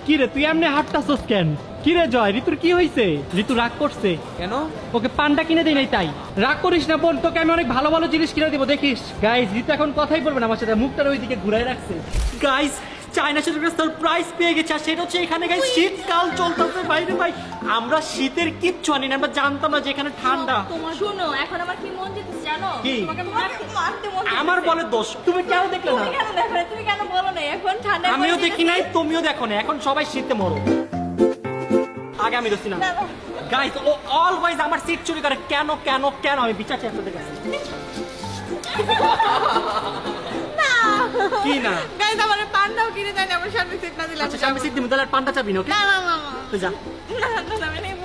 কি রে তুই এমনি হাঁটতাছস কেন? কি রে জয়, ঋতুর কি হয়েছে? ঋতু রাগ করছে কেন? ওকে পান্ডা কিনে দেই নাই তাই। রাগ করিস না বোন, তোকে আমি অনেক ভালো ভালো জিনিস কিনে দিব দেখিস। গাইস ঋতু এখন কথাই বলবে না আমার সাথে, মুখটার ওইদিকে ঘুরাই রাখছে। গাইস চায়না সেটা সারপ্রাইজ পেয়ে গেছে, আর সেটা হচ্ছে এখানে গাইস শীতকাল চলতেছে বাইরে ভাই। আমরা শীতের কিচ্ছু আনি না, আমরা জানতাম না যে এখানে ঠান্ডা। তোমার শুনো, এখন আমার কি মন যেতেছে জানো? কি? তোমাকে মারতে মন যেতেছে। আমার বলে দোষ, তুমি কেন দেখলে না? তুমি কেন দেখো না? তুমি কেন বলো না? এখন ঠান্ডা আমিও দেখি নাই, তুমিও দেখো না, এখন সবাই শীতে মরো। আগে আমি দোষী না। গাইস ও অলওয়েজ আমার সিট চুরি করে, কেন কেন কেন? আমি বিচার চাই আপনাদের কাছে। কি না? গাইস আমার পান্ডাও কিনে দেন, আমার সামনে সিট না দিলাম। আচ্ছা সামনে সিট দিমু, তাহলে আর পান্ডা চাবি না, ওকে? না না না তুই যা। না না না আমি নেব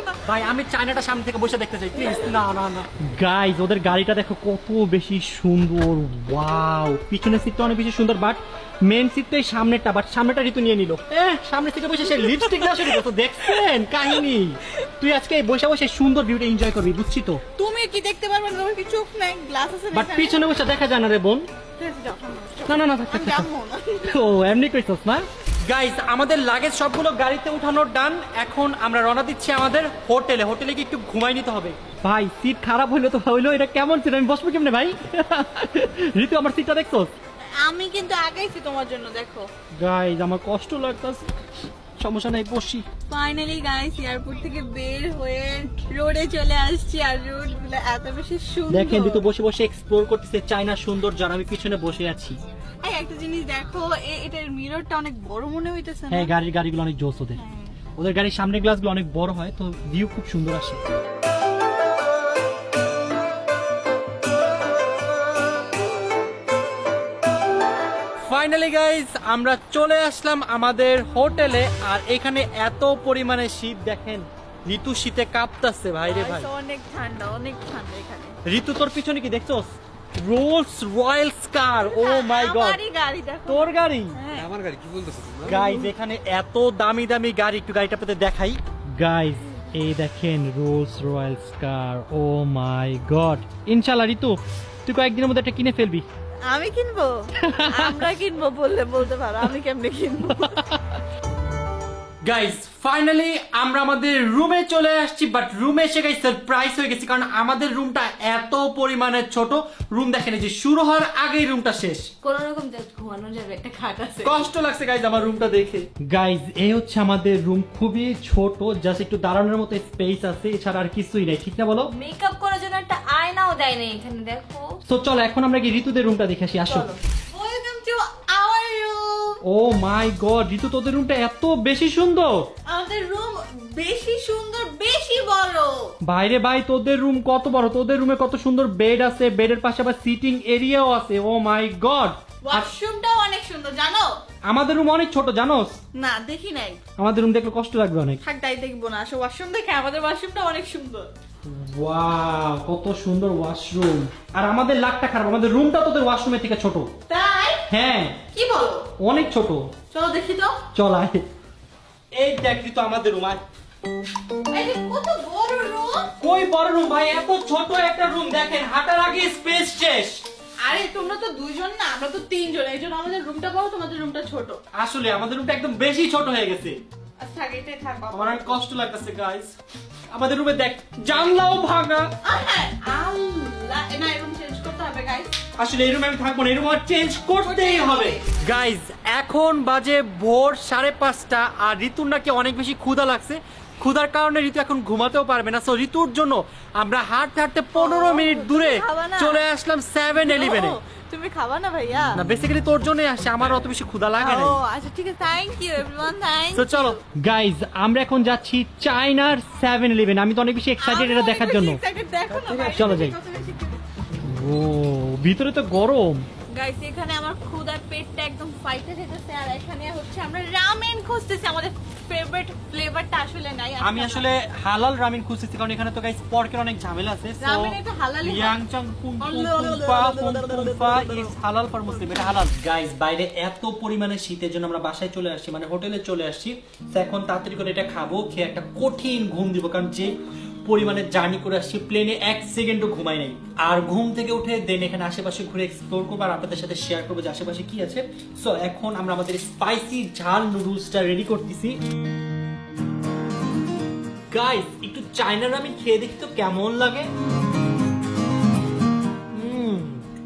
না। ভাই আমি চায়নাটা সামনে থেকে বসে দেখতে চাই প্লিজ। না না না গাইস ওদের গাড়িটা দেখো কত বেশি সুন্দর, ওয়াও। পিছনের সিটটা অনেক বেশি সুন্দর, বাট মেন সিট তো এই সামনেটা, বাট সামনেটা ঋতু নিয়ে নিল। সামনে থেকে বসে সে লিপস্টিক না শুরু করতো, দেখছেন কাহিনী? তুই আজকে এই বসে বসে সুন্দর ভিউটা এনজয় করবি, বুঝছি তো। তুমি কি দেখতে পারবে না? তোমার কি চোখ নাই? গ্লাস আছে না? বাট পিছনে বসে দেখা যায় না রে বোন। না না না থাক, থাক, থাক। যাবো না। ও এমনি কইছস না? গাইস আমাদের লাগেজ সবগুলো গাড়িতে উঠানোর ডান। এখন আমরা রওনা দিচ্ছি আমাদের হোটেলে। হোটেলে গিয়ে একটু ঘুমাই নিতে হবে। ভাই সিট খারাপ হইলো তো হইলো, এটা কেমন সিট? আমি বসবো কেমনে ভাই? ঋতু আমার সিটটা দেখছস? আমি কিন্তু আগাইছি তোমার জন্য, দেখো। গাইস আমার কষ্ট লাগতাছে, সমস্যা নাই বসি। ফাইনালি গাইস এয়ারপোর্ট থেকে বের হয়ে রোডে চলে আসছি, আর রোড গুলো এত বেশি সুন্দর। দেখেন ঋতু বসে বসে এক্সপ্লোর করতেছে চায়না সুন্দর, যার আমি পিছনে বসে আছি। এই একটা জিনিস দেখো, এটার মিররটা অনেক বড় মনে হইতেছে না? হ্যাঁ গাড়িগুলো অনেক জোস ওদের। হ্যাঁ। ওদের গাড়ির সামনের গ্লাসগুলো অনেক বড় হয়, তো ভিউ খুব সুন্দর আসে। ফাইনালি গাইস আমরা চলে আসলাম আমাদের হোটেলে, আর এখানে এত পরিমাণে শীত দেখেন। ঋতু শীতে কাঁপতাছে ভাই রে ভাই। অনেক ঠান্ডা, অনেক ঠান্ডা এখানে। ঋতু তোর পিছনে কি দেখছস? Rolle's Royals car, O my god. আমারই গাড়ি দেখো। তোর গাড়ি? হ্যাঁ। আমার গাড়ি কি বলতেছো তোমরা? গাইস এখানে এত দামি দামি গাড়ি, একটু গাড়িটা পেতে দেখাই। গাইস এই দেখেন Rolle's Royals car, O my god. ইনশাআল্লাহ ঋতু তুই কয়েকদিনের মধ্যে একটা কিনে ফেলবি। আমি কিনবো? আমরা কিনবো বললে বলতে পারো, আমি কেমনে কিনবো? গাইস ফাইনালি আমরা আমাদের রুমে চলে আসছি, বাট রুমে এসে গাইস সারপ্রাইজ হয়ে গেছি, কারণ আমাদের রুমটা এত পরিমাণে ছোট। রুম দেখেন এই যে শুরু হওয়ার আগেই রুমটা শেষ। কোন রকম জাস্ট ঘুমানো যাবে, একটা খাট আছে। কষ্ট লাগছে গাইস আমার রুমটা দেখে। গাইস এই হচ্ছে আমাদের রুম, খুবই ছোট, জাস্ট একটু দাঁড়ানোর মতো স্পেস আছে, এছাড়া আর কিছুই নাই, ঠিক না বলো? মেকআপ করার জন্য একটা আয়নাও দেয় না এখানে, দেখো। তো চলো এখন আমরা কি ঋতুদের রুমটা দেখে আসি, আসো। Welcome to our room. Oh my god Ritu তোদের রুমটা এত বেশি সুন্দর। আমাদের রুম বেশি সুন্দর, বেশি বড়। বাইরে ভাই তোদের রুম কত বড়, তোদের রুমে কত সুন্দর বেড আছে, বেডের পাশে আবার সিটিং এরিয়াও আছে। ও মাই গড। ওয়াশরুমটাও অনেক সুন্দর জানো? আমাদের রুম অনেক ছোট জানোস? না দেখি নাই। আমাদের রুম দেখলে কষ্ট লাগবে অনেক। থাক তাই দেখবো না, আসো ওয়াশরুম দেখে। আমাদের ওয়াশরুমটা অনেক সুন্দর। ওয়াও কত সুন্দর ওয়াশরুম। আর আমাদের লাকটা খারাপ, আমাদের রুমটা তোদের ওয়াশরুমের থেকে ছোট। তাই? হ্যাঁ কি বলো? অনেক ছোট। চলো দেখি তো। চল আয়। এই দেখ তো আমাদের রুম। আয়। এই যে কত বড় রুম। কই বড় রুম ভাই, এত ছোট একটা রুম, দেখেন হাঁটার আগে স্পেস শেষ। আরে তোমরা তো দুইজন না, আমরা তো তিনজন, এই জন্য আমাদের রুমটা বড়, তোমাদের রুমটা ছোট। আসলে আমাদের রুমটা একদম বেশি ছোট হয়ে গেছে। আচ্ছা এটাই থাক বাবা। আমার অনেক কষ্ট লাগতেছে গাইস। আমাদের রুমে দেখ জানলাও ভাঙা। হ্যাঁ, আল্লাহ, না এই রুম চেঞ্জ করতে হবে গাইস। আসলে এই রুমে আমি থাকবো না, এই রুম চেঞ্জ করতেই হবে। গাইস এখন বাজে ভোর 5:30, আর ঋতুর নাকি অনেক বেশি ক্ষুধা লাগছে। ক্ষুধার কারণে ঋতু এখন ঘুমাতেও পারবে না, সো ঋতুর জন্য আমরা হাঁটতে হাঁটতে 15 মিনিট দূরে খাবা না? চলে আসলাম 7-Eleven-এ। ও, তুমি খাবা না ভাইয়া? না বেসিক্যালি তোর জন্যই আসছে, আমার অত বেশি ক্ষুধা লাগে না। ও আচ্ছা ঠিক আছে, থ্যাংক ইউ এভরিওয়ান, থ্যাংক তো চলো গাইজ আমরা এখন যাচ্ছি চায়নার 7-Eleven। আমি তো অনেক বেশি এক্সাইটেড এটা দেখার জন্য। দেখো না ভাই, চলো যাই। কত বেশি ও ভিতরে তো গরম। গাইস এখানে আমার ক্ষুধার পেটটা একদম ফাইটে যেতেছে, আর এখানে হচ্ছে আমরা রামেন খুঁজতেছি, আমাদের ফেভারিট ফ্লেভারটা আসলে নাই। আমি আসলে হালাল রামেন খুঁজতেছি, কারণ এখানে তো গাইস পর্কের অনেক ঝামেলা আছে। রামেন এটা হালালই হয়। ইয়াংচাং পুম্পা ইজ হালাল ফর মুসলিম, এটা হালাল। গাইস বাইরে এত পরিমাণে শীতের জন্য আমরা বাসায় চলে আসছি, মানে হোটেলে চলে আসছি। তো এখন তাড়াতাড়ি করে এটা খাবো, খেয়ে একটা কঠিন ঘুম দিব, কারণ যে পরিমাণে জার্নি করে আসছি, প্লেনে 1 সেকেন্ডও ঘুমাই নাই। আর ঘুম থেকে উঠে দেন এখানে আশেপাশে ঘুরে এক্সপ্লোর করবো আর আপনাদের সাথে শেয়ার করবো যে আশেপাশে কি আছে। সো এখন আমরা আমাদের স্পাইসি ঝাল নুডলসটা রেডি করতেছি। গাইস একটু চাইনা রামেন খেয়ে দেখি তো কেমন লাগে।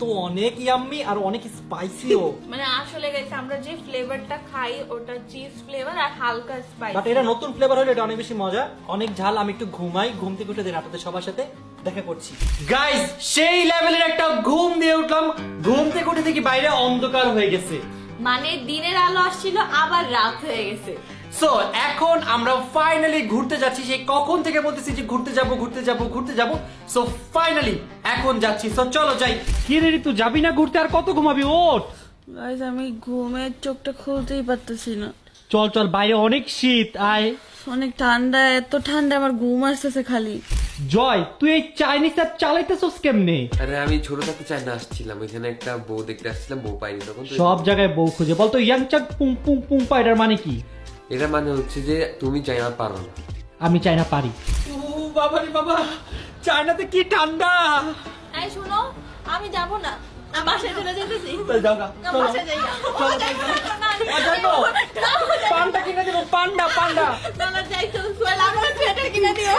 তো অনেক ইয়াম্মি আর অনেক স্পাইসিও। মানে আসলে গাইস আমরা যে ফ্লেভারটা খাই ওটা চিজ ফ্লেভার আর হালকা স্পাইসি, বাট এটা নতুন ফ্লেভার হলে এটা অনেক বেশি মজা, অনেক ঝাল। আমি একটু ঘুমাই, ঘুম থেকে উঠে দেন আপনাদের সবার সাথে দেখা করছি। গাইস সেই লেভেলের একটা ঘুম দিয়ে উঠলাম, ঘুম থেকে উঠে দেখি বাইরে অন্ধকার হয়ে গেছে, মানে দিনের আলো আসছিল আবার রাত হয়ে গেছে। সো এখন আমরা ফাইনালি ঘুরতে যাচ্ছি। সেই কখন থেকে বলতেছি যে ঘুরতে যাব ঘুরতে যাব ঘুরতে যাব। সো ফাইনালি এখন যাচ্ছি। সো চলো যাই। কি রে তুই যাবি না ঘুরতে? আর কত ঘুমাবি? ওঠ। গাইস আমি ঘুমের চোখটা খুলতেই পারতেছি না। চল চল, বাইরে অনেক শীত, আয়। অনেক ঠান্ডা, এত ঠান্ডা আমার ঘুম আসতেছে খালি। জয় তুই এই চাইনিজ অ্যাপ চালাইতেছস কেমনে? আরে আমি ছোট থাকতে চায়না আসছিলাম, ওইখানে একটা বউ দেখতে আসছিলাম, বউ পাইনি তখন তো। সব জায়গায় বউ খুঁজে। বলতো ইয়াংচাক পুং পুং পুং পা এটার মানে কি? এটা মানে হচ্ছে যে তুমি চায়না পারো না। আমি চাইনা পারি। ও বাবা রে বাবা, চায়নাতে কি ঠান্ডা। এই শুনো, আমি যাব না, আমি বাসায় চলে যেতেছি। চল যাও গা, না, চলো। বাসায় যাই না। চলো, যাই না, না, না, অজানো। পান্ডা কিনে দেবো, পান্ডা পান্ডা। না, না, যাই তো, সোহেল, আমার সোয়েটার কিনে দিও।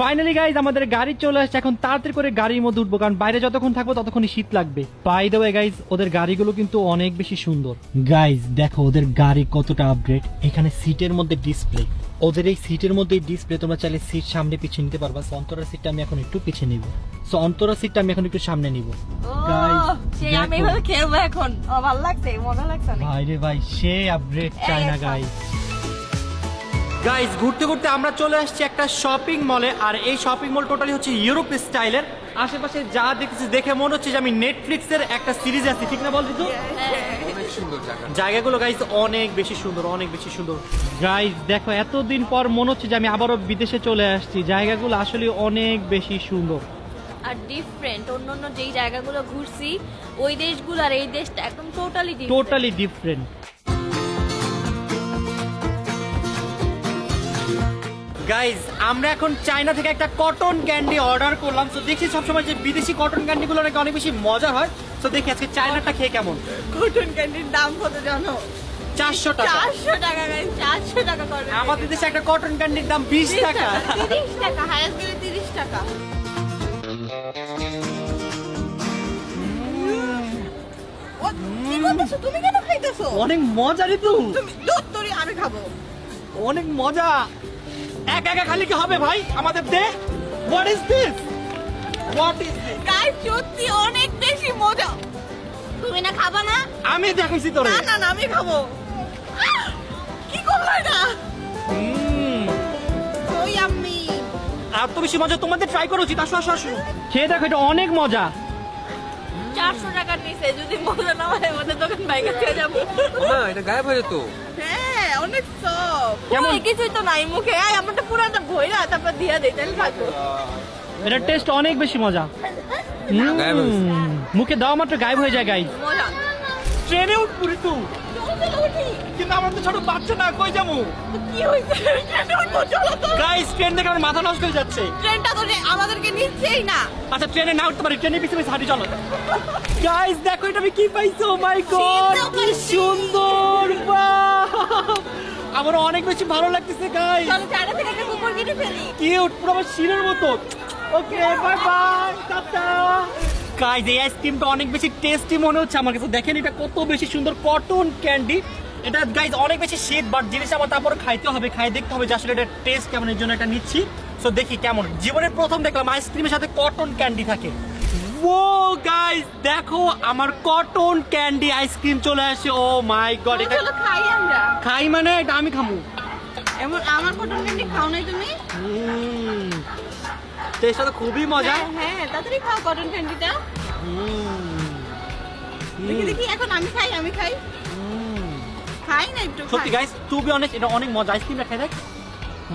ফাইনালি গাইজ আমাদের গাড়ি চলে আসছে। এখন তাড়াতাড়ি করে গাড়ির মধ্যে উঠবো, কারণ বাইরে যতক্ষণ থাকবো ততক্ষণই শীত লাগবে। বাই দ্য ওয়ে গাইজ ওদের গাড়িগুলো কিন্তু অনেক বেশি সুন্দর। গাইজ দেখো ওদের গাড়ি কতটা আপগ্রেড। এখানে সিটের মধ্যে ডিসপ্লে, ওদের এই সিটের মধ্যে ডিসপ্লে, তোমরা চাইলে সিট সামনে পিছিয়ে নিতে পারবা। সো অন্তরার সিটটা আমি এখন একটু পিছিয়ে নিব। সো অন্তরার সিটটা আমি এখন একটু সামনে নিব। গাইজ সেই আমি এভাবে খেলবো এখন। ও ভালো লাগছে, মজা লাগছে অনেক। ভাই রে ভাই, সে আপগ্রেড চায়না গাইজ। গাইজ ঘুরতে ঘুরতে আমরা চলে আসছি একটা শপিং মলে। আর এই শপিং মল টোটালি হচ্ছে ইউরোপ স্টাইলের। আশেপাশে যা দেখতেছি দেখে মনে হচ্ছে যে আমি নেটফ্লিক্সের একটা সিরিজ আছে, ঠিক না বল ঋতু? অনেক সুন্দর জায়গা। জায়গাগুলো গাইজ অনেক বেশি সুন্দর, অনেক বেশি সুন্দর। গাইজ দেখো এতদিন পর মনে হচ্ছে যে আমি আবারও বিদেশে চলে আসছি। জায়গাগুলো আসলে অনেক বেশি সুন্দর আর ডিফারেন্ট। অন্যান্য যেই জায়গাগুলো ঘুরছি ওই দেশগুলো আর এই দেশটা একদম totally different. Totally different. Guys আমরা এখন চায়না থেকে একটা কটন ক্যান্ডি অর্ডার করলাম। তো দেখছি সবসময় যে বিদেশি কটন ক্যান্ডিগুলো নাকি অনেক বেশি মজার হয়। তো দেখি আজকে চায়নাটা খেয়ে কেমন। কটন ক্যান্ডির দাম কত জানো? 400 টাকা। 400 টাকা গাইস, 400 টাকা করে। আমাদের দেশে একটা কটন ক্যান্ডির দাম 20 টাকা। 30 টাকা, হাইয়েস্ট গেলে 30 টাকা। কি করতেছো তুমি? কেন খাইতেছো? অনেক মজা ঋতু, তুমি দুধ তরি, আমি খাবো। অনেক মজা। একা একা খালি কি হবে ভাই, আমাদের দে। What is this? What is this? Guys সত্যি অনেক বেশি মজা। তুমি না খাবা না? আমি দেখাইছি তোরে। না না না, আমি খাবো। কি করলা এটা? ওই আমি আর তো বেশি মজা, তোমাদের ট্রাই করা উচিত। আসো আসো আসো, খেয়ে দেখো, এটা অনেক মজা। 400 টাকা নিছে, যদি মজা না হয় ওদের দোকান বাইকে খেয়ে যাবো। না এটা গায়েব হয়ে যেত। হ্যাঁ অনেক সফট। কেমন? ওই কিছুই তো নাই মুখে। আয় আমারটা পুরাটা ভইরা তারপর দিয়া দেই, তাহলে থাকবো। এটা টেস্ট অনেক বেশি মজা। গায়েব হয়ে গেছে। মুখে দেওয়া মাত্র গায়েব হয়ে যায় গাইজ। মজা। ট্রেনে উঠপুরি তো, চলো উঠি। কিন্তু আমার তো ছোট বাচ্চা না, কই যাবো? কি হইছে? ট্রেনে উঠবো, চলো তো। গাইজ ট্রেন দেখে আমার মাথা নষ্ট হয়ে যাচ্ছে। ট্রেনটা তো আমাদেরকে নিচ্ছেই না। আচ্ছা ট্রেনে না উঠতে পারি, ট্রেনে পিছনে পিছনে হাঁটি, চলো। গাইজ দেখো এটা আমি কি পাইছো, মাই গড কি সুন্দর। বাহ, আমার অনেক বেশি ভালো লাগতেছে গাইজ। চলো চায়না থেকে একটা কুকুর কিনে ফেলি। কিউট, পুরো আমার শিরের মতো। Okay bye bye, tata. Guys এই আইসক্রিমটা অনেক বেশি টেস্টি মনে হচ্ছে আমার কাছে। দেখেন এটা কত বেশি সুন্দর কটন ক্যান্ডি। এটা গাইজ অনেক বেশি শীত, বাট জিনিস আমার তারপর খাইতে হবে, খাই দেখতে হবে যে আসলে এটা টেস্ট কেমন। এর জন্য এটা নিচ্ছি। সো দেখি কেমন। জীবনের প্রথম দেখলাম আইসক্রিমের সাথে কটন ক্যান্ডি থাকে। ও গাইজ দেখো আমার কটন ক্যান্ডি আইসক্রিম চলে আসে। ও মাই গড, এটা চলো খাই আমরা। খাই মানে এটা আমি খামু। এমন আমার কটন ক্যান্ডি খাও নাই তুমি? টেস্টটা তো খুবই মজা। হ্যাঁ হ্যাঁ, তাড়াতাড়ি খাও কটন ক্যান্ডিটা। দেখি দেখি, এখন আমি খাই, আমি খাই। খাই না একটু? সত্যি গাইস টু বি অনেস্ট এটা অনেক মজা। আইসক্রিমটা খাই দেখ,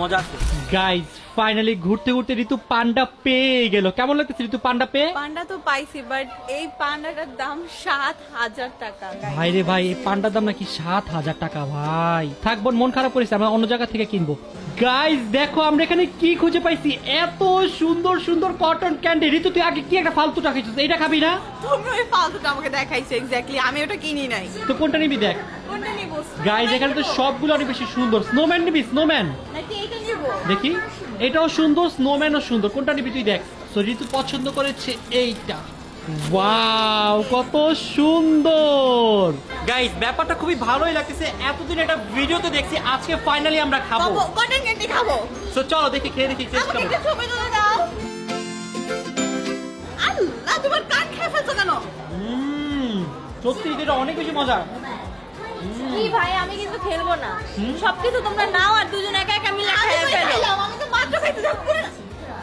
মজা আছে। গাইস ফাইনালি ঘুরতে ঘুরতে ঋতু পান্ডা পেয়ে গেল। কেমন লাগতেছে ঋতু পান্ডা পেয়ে? পান্ডা তো পাইছি, বাট এই পান্ডাটার দাম 7000 টাকা। ভাই রে ভাই, এই পান্ডার দাম নাকি 7000 টাকা। ভাই থাক বোন, মন খারাপ করিস, আমরা অন্য জায়গা থেকে কিনবো। গাইস দেখো আমরা এখানে কি খুঁজে পাইছি, এত সুন্দর সুন্দর কটন ক্যান্ডি। ঋতু তুই আগে কি একটা ফালতু খাইছিস, এটা খাবি না? তুমি ওই ফালতুটা আমাকে দেখাইছো এক্স্যাক্টলি, আমি ওটা কিনি নাই। তো কোনটা নিবি দেখ। কোনটা নিব? গাইস এখানে তো সবগুলো অনেক বেশি সুন্দর। স্নোম্যান নিবি? স্নোম্যান নাকি এইটা নিব? দেখি, এটাও সুন্দর, স্নোম্যানও সুন্দর। কোনটা নিবি তুই দেখ। সো ঋতু পছন্দ করেছে এইটা। ওয়াও কত সুন্দর। গাইস ব্যাপারটা খুবই ভালোই লাগতেছে, এতদিন এটা ভিডিওতে দেখছি, আজকে ফাইনালি আমরা খাবো। কটন ক্যান্ডি খাবো। সো চলো দেখি, খেয়ে দেখি টেস্ট আমাকে কেমন। একটা ছবি তুলে দাও। আল্লাহ, তোমার কান খেয়ে ফেলছো কেন? সত্যি এটা অনেক বেশি মজা। কি ভাই, আমি কিন্তু খেলবো না। সবকিছু তোমরা নাও আর দুজন একা একা মিলে আমি খেয়ে তো ফেলো। খাইলাম, আমি তো মাত্র খাইতে যাবো না।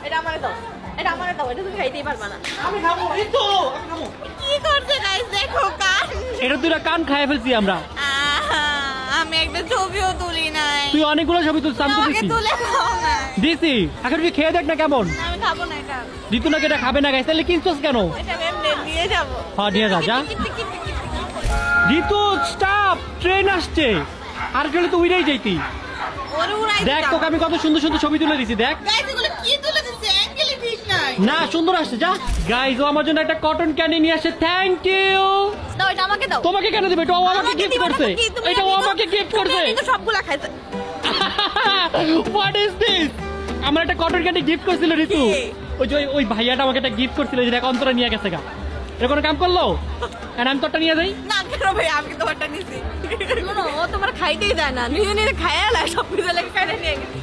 এটা আমারে দাও, এটা আমারে দাও, এটা তুমি খাইতেই পারবা না। আমি খাবো, এই তো আমি খাবো। কি করছে গাইস, দেখো কান। এটা দুইটা কান খাইয়ে ফেলছি আমরা। আমি একটা ছবিও তুলি নাই। তুই অনেকগুলো ছবি তুলছিস, আমি তো আমাকে দিছি তুলে খাও না। দিছি। এখন তুই খেয়ে দেখ না কেমন। আমি খাবো না এটা। ঋতু নাকি এটা খাবে না গাইস, তাহলে কিনছস কেন? এটা আমি নিয়ে যাবো। হ্যাঁ নিয়ে যা, যা। ঋতু স্টপ, ট্রেন আসছে। আর গেলে তো উড়েই যাইতি। ওরে উড়াই দেখ তোকে আমি কত সুন্দর সুন্দর ছবি তুলে দিছি, দেখ। গাইস এগুলো কি তুলে দিচ্ছে, অ্যাঙ্গেলই ঠিক নাই। না সুন্দর আসছে, যা। গাইস ও আমার জন্য একটা কটন ক্যান্ডি নিয়ে আসে, থ্যাংক ইউ। দাও, এটা আমাকে দাও। তোমাকে কেন দেবে? এটা ও আমাকে আমাকে গিফট দিবা না করছে। তো কি? তুমি এটা ও আমি তো- আমাকে গিফট তুমি করছে। আমি তো সবগুলা খাইছে। What is this? আমার একটা কটন ক্যান্ডি গিফট করছিল ঋতু। কে? ওই যে ওই ভাইয়াটা আমাকে একটা গিফট করছিল, যে দেখ অন্তরা নিয়ে গেছে গা। এটা কোনো কাম করলো? আর আমি তোরটা নিয়ে যাই। না কেন ভাই, আমি তোমারটা নিছি। শোনো, ও তোমার খাইতেই দেয় না, নিজে নিজে খাইয়ালা সব কিছু লেগে খাইলে নিয়ে গেছে।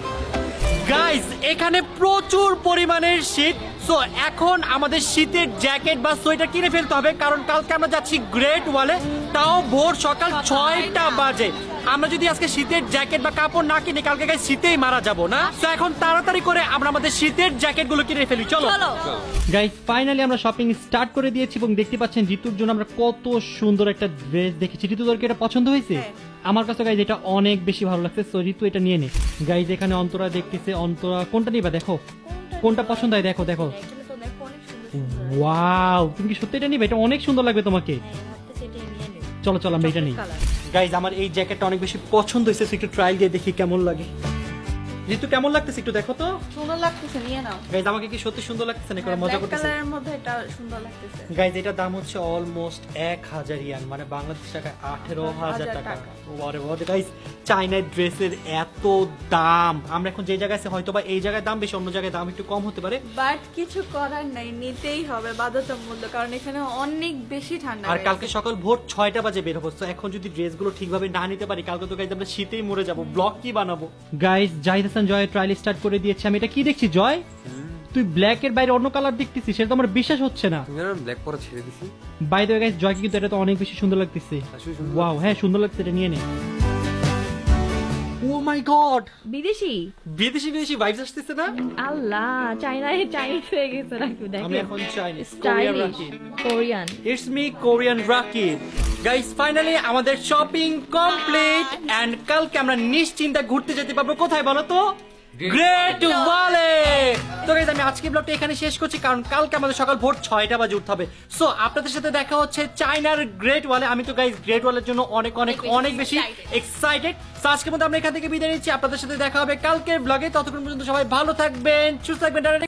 গাইস এখানে প্রচুর পরিমাণের শীত। সো এখন আমাদের শীতের জ্যাকেট বা সোয়েটার কিনে ফেলতে হবে, কারণ কালকে আমরা যাচ্ছি গ্রেট ওয়ালে, তাও ভোর সকাল 6টা বাজে। আমরা যদি আজকে শীতের জ্যাকেট বা কাপড় না কিনে, কালকে গাইস শীতেই মারা যাব না। তো এখন তাড়াতাড়ি করে আমরা আমাদের শীতের জ্যাকেট গুলো কিনে ফেলি, চলো। চলো। গাইস ফাইনালি আমরা শপিং স্টার্ট করে দিয়েছি এবং দেখতে পাচ্ছেন ঋতুর জন্য আমরা কত সুন্দর একটা ড্রেস দেখেছি। ঋতু তোর কি এটা পছন্দ হয়েছে? আমার কাছে গাইজ এটা অনেক বেশি ভালো লাগছে। সো ঋতু এটা নিয়ে নে। গাইজ এখানে অন্তরা দেখতেছে, অন্তরা কোনটা নিবা দেখো, কোনটা পছন্দ হয় দেখো। দেখো এখানে তো দেখো অনেক সুন্দর সুন্দর। ওয়াও, তুমি কি সত্যি এটা নিবে? এটা অনেক সুন্দর লাগবে তোমাকে। হ্যাঁ, ভাবতেছি এটাই নিয়ে নেব। চলো চলো আমরা এটা নিই। কালার। গাইজ আমার এই জ্যাকেটটা অনেক বেশি পছন্দ হয়েছে, একটু ট্রায়াল দিয়ে দেখি কেমন লাগে। ঋতু কেমন লাগতেছে একটু দেখো তো। সুন্দর লাগতেছে, নিয়ে নাও। গাইজ আমাকে কি সত্যি সুন্দর লাগতেছে না? করে মজা ব্ল্যাক করতেছে। কালারের মধ্যে এটা সুন্দর লাগতেছে। গাইজ এটার দাম হচ্ছে অলমোস্ট 1000 ইয়ান, মানে বাংলাদেশ টাকায় 18,000 টাকা। ওরে ওরে গাইজ, চাইনার ড্রেসের এত দাম। আমরা এখন যে জায়গায় আছি হয়তো বা এই জায়গায় দাম বেশি, অন্য জায়গায় দাম একটু কম হতে পারে। বাট কিছু করার নাই, নিতেই হবে বাধ্যতামূলক, কারণ এখানে অনেক বেশি ঠান্ডা। আর কালকে সকাল ভোর 6টা বাজে বের হবো। তো এখন যদি ড্রেসগুলো ঠিকভাবে না নিতে পারি, কালকে তো গাইজ আমরা শীতেই মরে যাবো। ব্লগ কি বানাবো? গাইজ জাহিদ হাসান জয় ট্রায়াল স্টার্ট করে দিয়েছে। আমি এটা কি দেখছি জয়, তুই ব্ল্যাক এর বাইরে অন্য কালার দেখতেছিস, সেটা তো আমার বিশ্বাস হচ্ছে না। তুমি জানো ব্ল্যাক পরা ছেড়ে দিছি। বাই দ্য ওয়ে গাইজ জয় কিন্তু এটা তো অনেক বেশি সুন্দর লাগতেছে। আসলে সুন্দর ওয়াও হ্যাঁ সুন্দর লাগছে, এটা নিয়ে নে। ও মাই গড, বিদেশি বিদেশি বিদেশি ভাইবস আসতেছে না? আল্লাহ, চাইনিজ হয়ে গেছে নাকি? আমি দেখো এখন চাইনিজ কোরিয়ান স্টাইলিশ রাখি। Korean. It's me Korean Rakib. Guys finally আমাদের শপিং কমপ্লিট এন্ড কালকে আমরা নিশ্চিন্তে ঘুরতে যেতে পারবো। কোথায় বলো তো? গ্রেট ওয়ালে। তো গাইস আমি আজকে ব্লগটা এখানে শেষ করছি, কারণ কালকে আমাদের সকাল ভোর 6টা বাজে উঠতে হবে। সো আপনাদের সাথে দেখা হচ্ছে চায়নার গ্রেট ওয়ালে। আমি তো গাইস গ্রেট ওয়ালের জন্য অনেক অনেক অনেক বেশি এক্সাইটেড। সো আজকের মতো আমরা এখান থেকে বিদায় নিচ্ছি। আপনাদের সাথে দেখা হবে কালকের ব্লগে। ততক্ষণ পর্যন্ত সবাই ভালো থাকবেন, সুস্থ থাকবেন।